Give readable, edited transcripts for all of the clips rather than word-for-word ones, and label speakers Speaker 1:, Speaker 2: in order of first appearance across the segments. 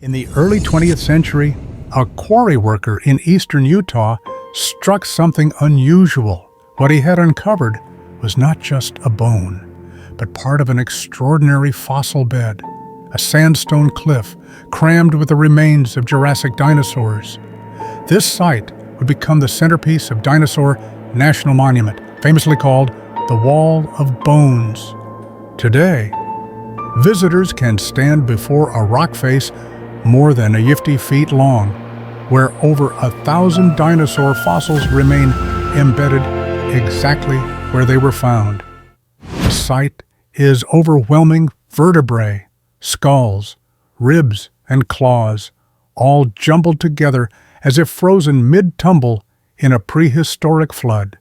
Speaker 1: In the early 20th century, a quarry worker in eastern Utah struck something unusual. What he had uncovered was not just a bone, but part of an extraordinary fossil bed, a sandstone cliff crammed with the remains of Jurassic dinosaurs. This site would become the centerpiece of Dinosaur National Monument, famously called the Wall of Bones. Today, visitors can stand before a rock face more than 50 feet long, where over 1,000 dinosaur fossils remain embedded exactly where they were found. The site is overwhelming vertebrae, skulls, ribs, and claws, all jumbled together as if frozen mid-tumble in a prehistoric flood.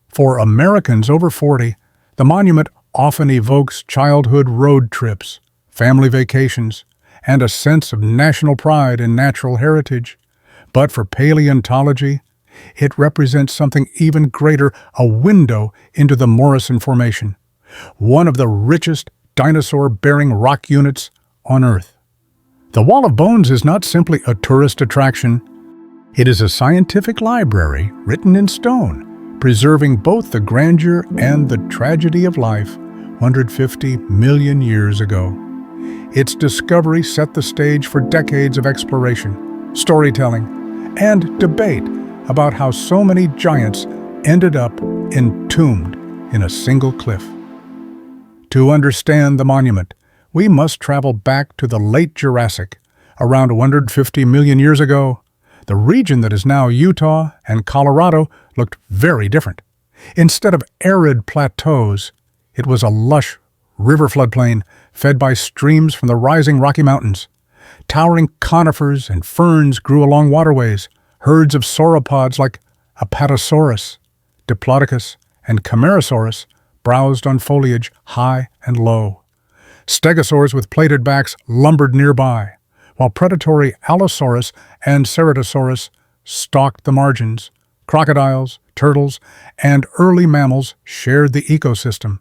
Speaker 1: For Americans over 40, the monument often evokes childhood road trips, family vacations, and a sense of national pride in natural heritage. But for paleontology, it represents something even greater, a window into the Morrison Formation, one of the richest dinosaur-bearing rock units on Earth. The Wall of Bones is not simply a tourist attraction. It is a scientific library written in stone, preserving both the grandeur and the tragedy of life 150 million years ago. Its discovery set the stage for decades of exploration, storytelling, and debate about how so many giants ended up entombed in a single cliff. To understand the monument, we must travel back to the late Jurassic. Around 150 million years ago, the region that is now Utah and Colorado looked very different. Instead of arid plateaus, it was a lush river floodplain fed by streams from the rising Rocky Mountains. Towering conifers and ferns grew along waterways. Herds of sauropods like Apatosaurus, Diplodocus, and Camarasaurus browsed on foliage high and low. Stegosaurs with plated backs lumbered nearby, while predatory Allosaurus and Ceratosaurus stalked the margins. Crocodiles, turtles, and early mammals shared the ecosystem.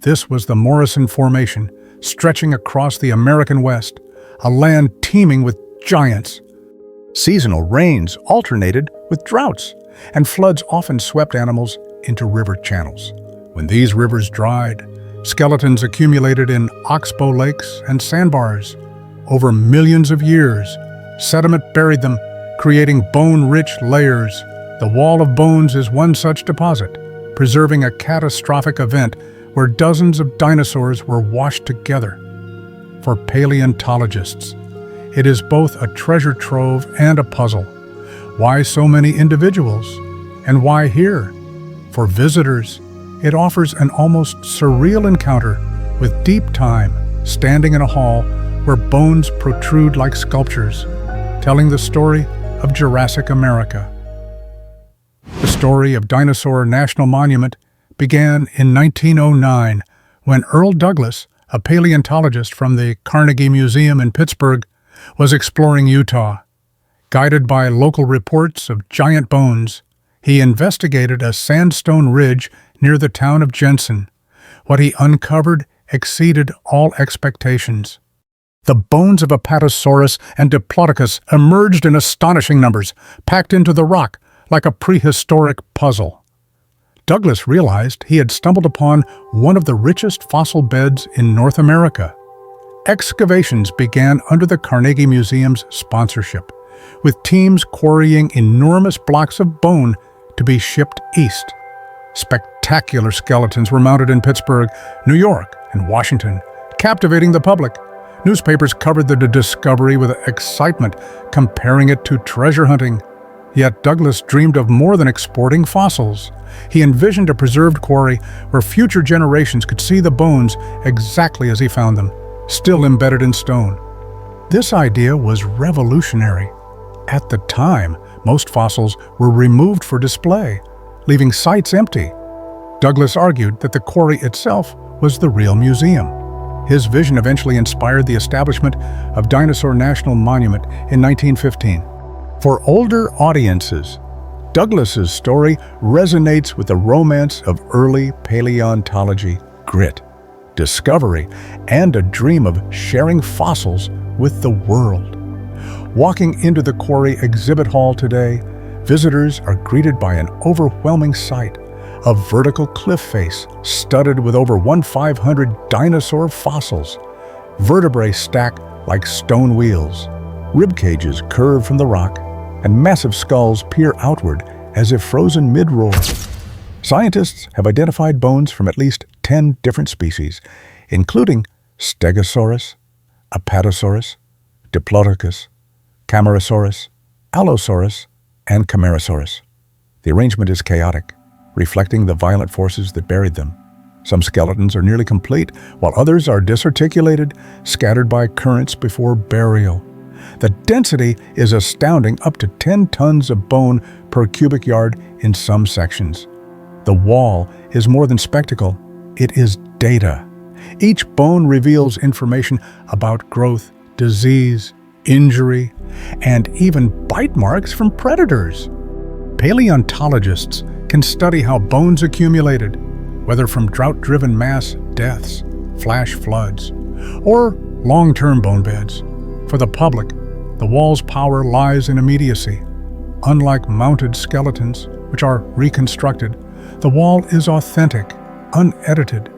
Speaker 1: This was the Morrison Formation, stretching across the American West, a land teeming with giants. Seasonal rains alternated with droughts, and floods often swept animals into river channels. When these rivers dried, skeletons accumulated in oxbow lakes and sandbars. Over millions of years, sediment buried them, creating bone-rich layers. The Wall of Bones is one such deposit, preserving a catastrophic event where dozens of dinosaurs were washed together. For paleontologists, it is both a treasure trove and a puzzle. Why so many individuals? And why here? For visitors, it offers an almost surreal encounter with deep time, standing in a hall where bones protrude like sculptures, telling the story of Jurassic America. The story of Dinosaur National Monument began in 1909 when Earl Douglas, a paleontologist from the Carnegie Museum in Pittsburgh, was exploring Utah. Guided by local reports of giant bones, he investigated a sandstone ridge near the town of Jensen. What he uncovered exceeded all expectations. The bones of Apatosaurus and Diplodocus emerged in astonishing numbers, packed into the rock like a prehistoric puzzle. Douglas realized he had stumbled upon one of the richest fossil beds in North America. Excavations began under the Carnegie Museum's sponsorship, with teams quarrying enormous blocks of bone to be shipped east. Spectacular skeletons were mounted in Pittsburgh, New York, and Washington, captivating the public. Newspapers covered the discovery with excitement, comparing it to treasure hunting. Yet Douglas dreamed of more than exporting fossils. He envisioned a preserved quarry where future generations could see the bones exactly as he found them, still embedded in stone. This idea was revolutionary. At the time, most fossils were removed for display, leaving sites empty. Douglas argued that the quarry itself was the real museum. His vision eventually inspired the establishment of Dinosaur National Monument in 1915. For older audiences, Douglas's story resonates with the romance of early paleontology, grit, discovery, and a dream of sharing fossils with the world. Walking into the quarry exhibit hall today, visitors are greeted by an overwhelming sight: a vertical cliff face studded with over 1,500 dinosaur fossils. Vertebrae stack like stone wheels. Rib cages curve from the rock, and massive skulls peer outward as if frozen mid-roar. Scientists have identified bones from at least 10 different species, including Stegosaurus, Apatosaurus, Diplodocus, Camarasaurus, Allosaurus, and Camarasaurus. The arrangement is chaotic, reflecting the violent forces that buried them. Some skeletons are nearly complete, while others are disarticulated, scattered by currents before burial. The density is astounding, up to 10 tons of bone per cubic yard in some sections. The wall is more than spectacle, it is data. Each bone reveals information about growth, disease, injury, and even bite marks from predators. Paleontologists can study how bones accumulated, whether from drought-driven mass deaths, flash floods, or long-term bone beds. For the public, the wall's power lies in immediacy. Unlike mounted skeletons, which are reconstructed, the wall is authentic, unedited.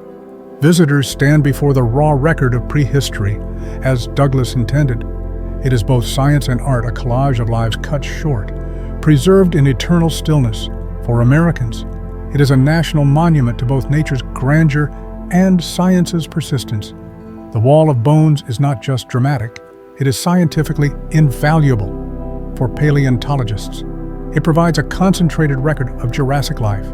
Speaker 1: Visitors stand before the raw record of prehistory, as Douglas intended. It is both science and art, a collage of lives cut short, preserved in eternal stillness. For Americans, it is a national monument to both nature's grandeur and science's persistence. The Wall of Bones is not just dramatic, it is scientifically invaluable. For paleontologists, it provides a concentrated record of Jurassic life.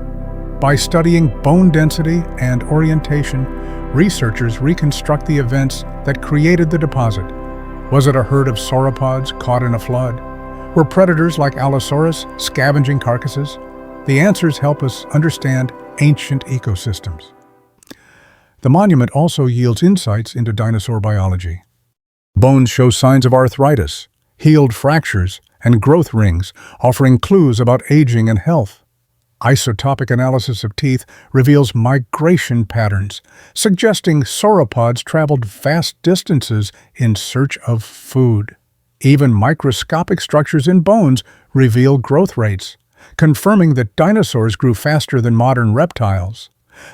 Speaker 1: By studying bone density and orientation, researchers reconstruct the events that created the deposit. Was it a herd of sauropods caught in a flood? Were predators like Allosaurus scavenging carcasses? The answers help us understand ancient ecosystems. The monument also yields insights into dinosaur biology. Bones show signs of arthritis, healed fractures, and growth rings, offering clues about aging and health. Isotopic analysis of teeth reveals migration patterns, suggesting sauropods traveled vast distances in search of food. Even microscopic structures in bones reveal growth rates, confirming that dinosaurs grew faster than modern reptiles.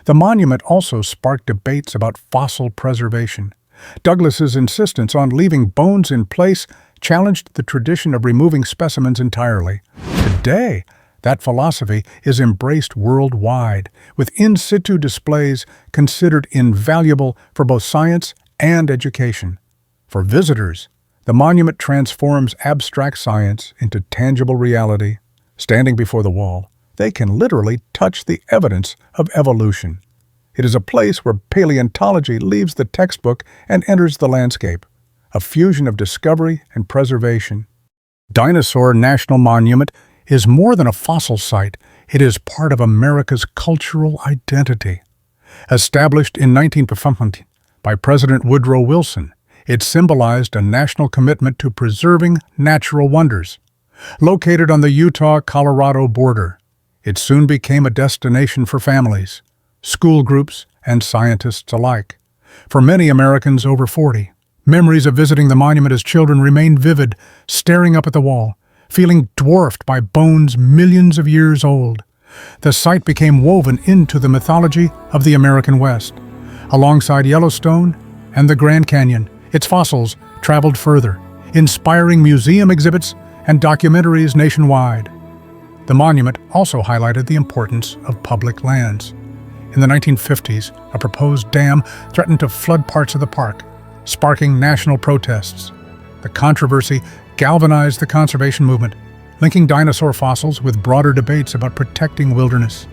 Speaker 1: The monument also sparked debates about fossil preservation. Douglas's insistence on leaving bones in place challenged the tradition of removing specimens entirely. Today, that philosophy is embraced worldwide, with in-situ displays considered invaluable for both science and education. For visitors, the monument transforms abstract science into tangible reality. Standing before the wall, they can literally touch the evidence of evolution. It is a place where paleontology leaves the textbook and enters the landscape, a fusion of discovery and preservation. Dinosaur National Monument is more than a fossil site, it is part of America's cultural identity. Established in 1950 by President Woodrow Wilson, it symbolized a national commitment to preserving natural wonders. Located on the Utah-Colorado border, it soon became a destination for families, school groups, and scientists alike. For many Americans over 40, memories of visiting the monument as children remain vivid, staring up at the wall, feeling dwarfed by bones millions of years old. The site became woven into the mythology of the American West. Alongside Yellowstone and the Grand Canyon, its fossils traveled further, inspiring museum exhibits and documentaries nationwide. The monument also highlighted the importance of public lands. In the 1950s, a proposed dam threatened to flood parts of the park, sparking national protests. The controversy galvanized the conservation movement, linking dinosaur fossils with broader debates about protecting wilderness.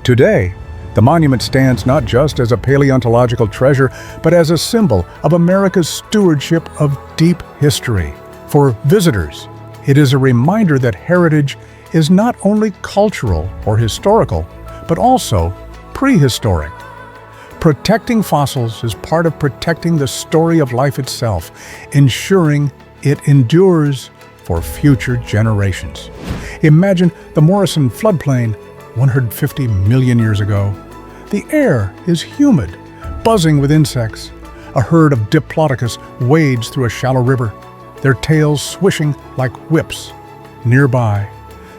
Speaker 1: Today, the monument stands not just as a paleontological treasure, but as a symbol of America's stewardship of deep history. For visitors, it is a reminder that heritage is not only cultural or historical, but also prehistoric. Protecting fossils is part of protecting the story of life itself, ensuring it endures for future generations. Imagine the Morrison floodplain 150 million years ago. The air is humid, buzzing with insects. A herd of Diplodocus wades through a shallow river, their tails swishing like whips. Nearby,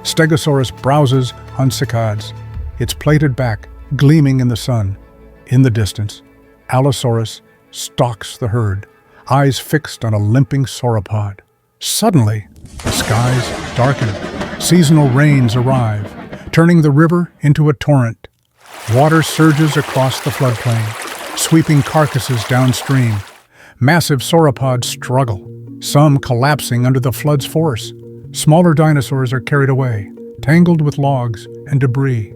Speaker 1: Stegosaurus browses on cycads, its plated back gleaming in the sun. In the distance, Allosaurus stalks the herd, eyes fixed on a limping sauropod. Suddenly, the skies darken. Seasonal rains arrive, turning the river into a torrent. Water surges across the floodplain, sweeping carcasses downstream. Massive sauropods struggle, some collapsing under the flood's force. Smaller dinosaurs are carried away, tangled with logs and debris.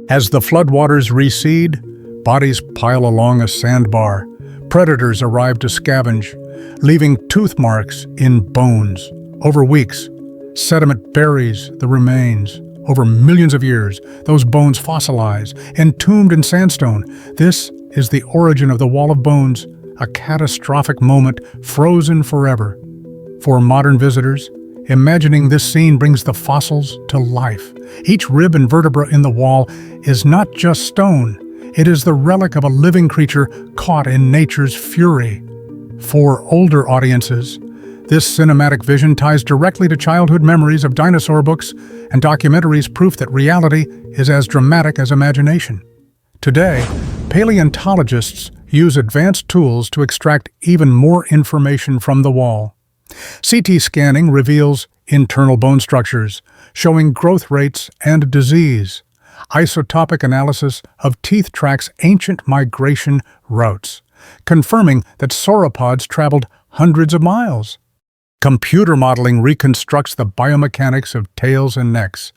Speaker 1: As the floodwaters recede, bodies pile along a sandbar. Predators arrive to scavenge, leaving tooth marks in bones. Over weeks, sediment buries the remains. Over millions of years, those bones fossilize, entombed in sandstone. This is the origin of the Wall of Bones, a catastrophic moment frozen forever. For modern visitors, imagining this scene brings the fossils to life. Each rib and vertebra in the wall is not just stone. It is the relic of a living creature caught in nature's fury. For older audiences, this cinematic vision ties directly to childhood memories of dinosaur books and documentaries, proof that reality is as dramatic as imagination. Today, paleontologists use advanced tools to extract even more information from the wall. CT scanning reveals internal bone structures, showing growth rates and disease. Isotopic analysis of teeth tracks ancient migration routes, confirming that sauropods traveled hundreds of miles. Computer modeling reconstructs the biomechanics of tails and necks,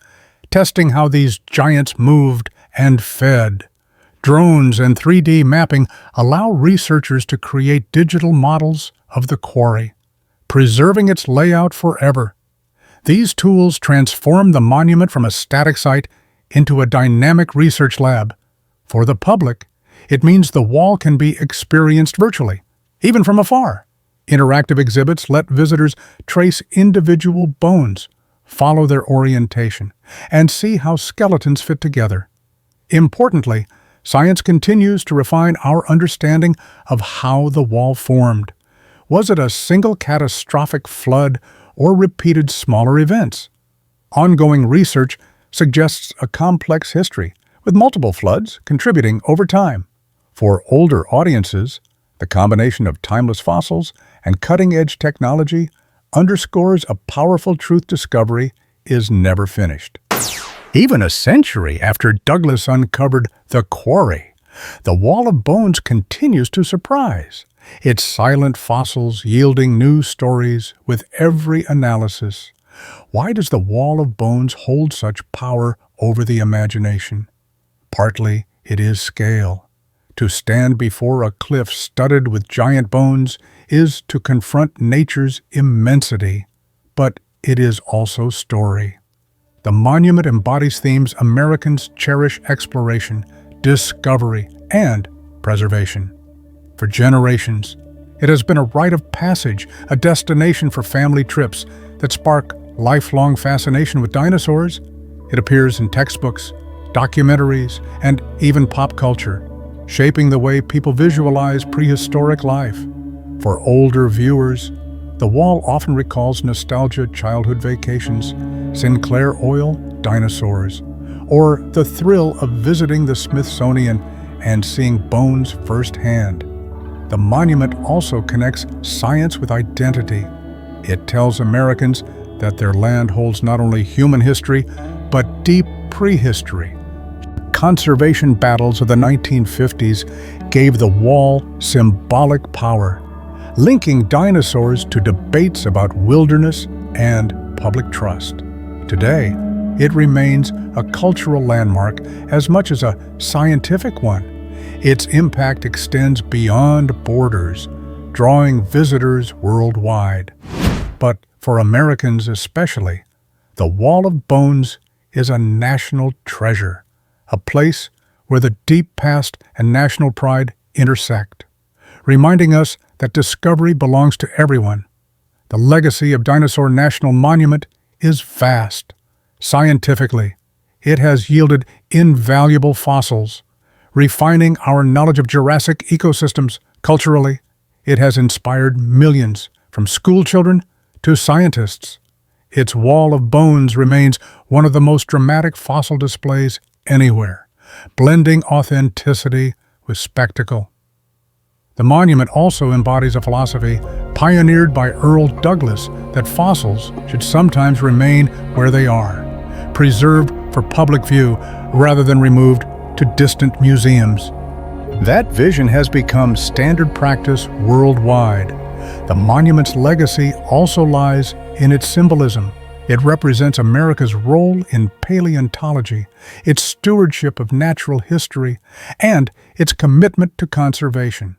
Speaker 1: testing how these giants moved and fed. Drones and 3D mapping allow researchers to create digital models of the quarry, preserving its layout forever. These tools transform the monument from a static site into a dynamic research lab. For the public, it means the wall can be experienced virtually, even from afar. Interactive exhibits let visitors trace individual bones, follow their orientation, and see how skeletons fit together. Importantly, science continues to refine our understanding of how the wall formed. Was it a single catastrophic flood or repeated smaller events? Ongoing research suggests a complex history, with multiple floods contributing over time. For older audiences, the combination of timeless fossils and cutting-edge technology underscores a powerful truth: discovery is never finished. Even a century after Douglas uncovered the quarry, the Wall of Bones continues to surprise, its silent fossils yielding new stories with every analysis. Why does the Wall of Bones hold such power over the imagination? Partly, it is scale. To stand before a cliff studded with giant bones is to confront nature's immensity, but it is also story. The monument embodies themes Americans cherish: exploration, discovery, and preservation. For generations, it has been a rite of passage, a destination for family trips that spark lifelong fascination with dinosaurs. It appears in textbooks, documentaries, and even pop culture, shaping the way people visualize prehistoric life. For older viewers, the wall often recalls nostalgia, childhood vacations, Sinclair oil dinosaurs, or the thrill of visiting the Smithsonian and seeing bones firsthand. The monument also connects science with identity. It tells Americans that their land holds not only human history, but deep prehistory. Conservation battles of the 1950s gave the wall symbolic power, linking dinosaurs to debates about wilderness and public trust. Today, it remains a cultural landmark as much as a scientific one. Its impact extends beyond borders, drawing visitors worldwide. But for Americans especially, the Wall of Bones is a national treasure, a place where the deep past and national pride intersect, reminding us that discovery belongs to everyone. The legacy of Dinosaur National Monument is vast. Scientifically, it has yielded invaluable fossils, refining our knowledge of Jurassic ecosystems. Culturally, It has inspired millions, from schoolchildren to scientists. Its wall of bones remains one of the most dramatic fossil displays anywhere, blending authenticity with spectacle. The monument also embodies a philosophy pioneered by Earl Douglas that fossils should sometimes remain where they are, preserved for public view rather than removed to distant museums. That vision has become standard practice worldwide. The monument's legacy also lies in its symbolism. It represents America's role in paleontology, its stewardship of natural history, and its commitment to conservation.